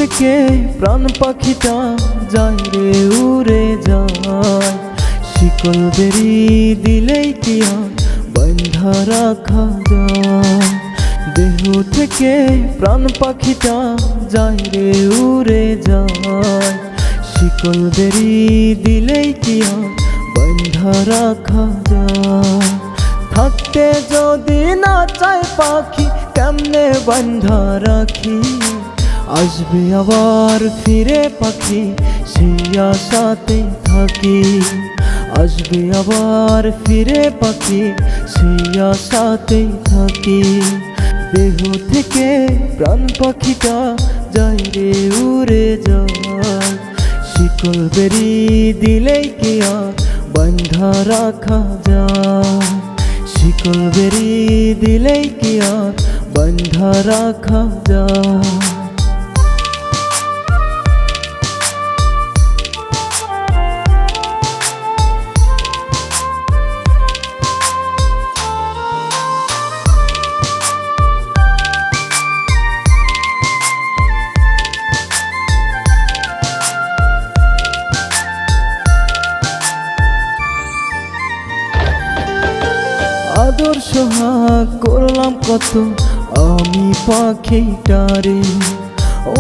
থেকে প্রাণ পাখিটা যায় রে উড়ে যায়, শিকল বেরি দিলেই কি আর বাঁধা রাখা যায়। দেহ থেকে প্রাণ পাখিটা যায় রে উড়ে যায়, শিকল বেরি দিলেই কি আর বাঁধা রাখা যায়। থাকতে যদি না চায় পাখি কেমনে বাঁধা রাখি, আসবে আবার ফিরে পাখি সেই আশাতেই থাকি। আসবে আবার ফিরে পাখি সেই আশাতেই থাকি। দেহ থেকে প্রাণ পাখিটা যায় রে উড়ে যায়, শিকল বেরি দিলেই কি আর বাঁধা রাখা যায়। শিকল বেরি দিলেই কি আর বাঁধা রাখা যায়। আদর সোহাগ করলাম কত আমি পাখিটারে,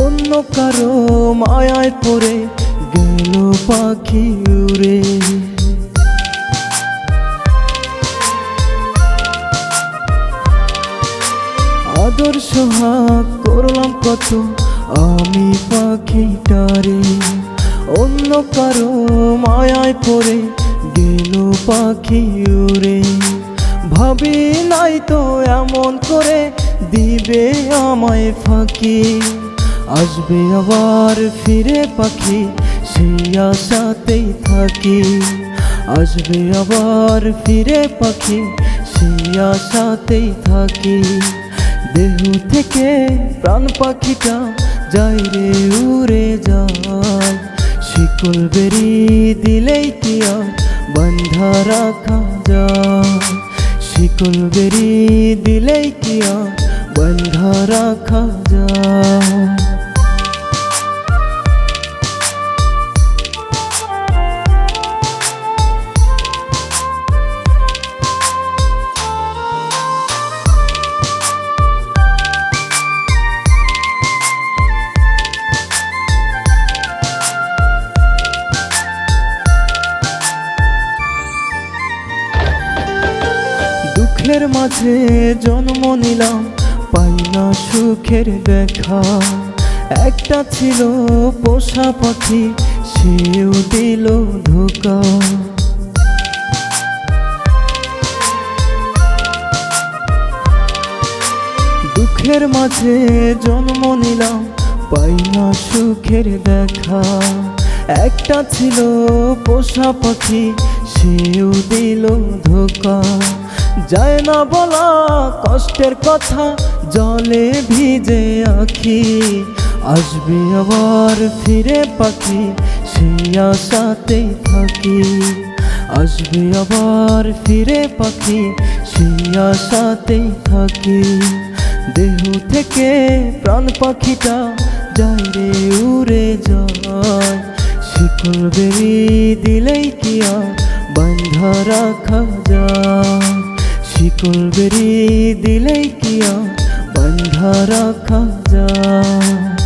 অন্য কারো মায়ায় পড়ে গেল পাখি উড়ে। আদর সোহাগ করলাম কত আমি পাখিটারে, অন্য কারো মায়ায় পড়ে গেল পাখি উড়ে। ভাবি নাই তো এমন করে দিবে আমায় ফাঁকি, আসবে আবার ফিরে পাখি সেই আশাতেই থাকি। আসবে আবার ফিরে পাখি সেই আশাতেই থাকি। দেহ থেকে প্রাণ পাখিটা যায় রে উড়ে যায়, শিকল বেরি দিলেই কি আর বাঁধা রাখা যায়। শিকল বেরি দিলেই কি আর বাঁধা রাখা যায়। দুঃখের মাঝে জন্ম নিলাম পাই না সুখের দেখা, একটা ছিল পোষা পাখি সেও দিল ধোঁকা। দুঃখের মাঝে জন্ম নিলাম পাই না সুখের দেখা, একটা ছিল পোষা পাখি সেও দিল ধোঁকা। যায় না বলা কষ্টের কথা জলে ভিজে আখি, আসবে আবার ফিরে পাখি সেই আশাতেই থাকি। আসবে আবার ফিরে পাখি সেই আশাতেই থাকি। দেহ থেকে প্রাণ পাখিটা যায় রে উড়ে যায়, শিকল বেরি দিলেই কি আর বাঁধা রাখা যায়। শিকল বেরি দিলেই কি আর বাঁধা রাখা যায়।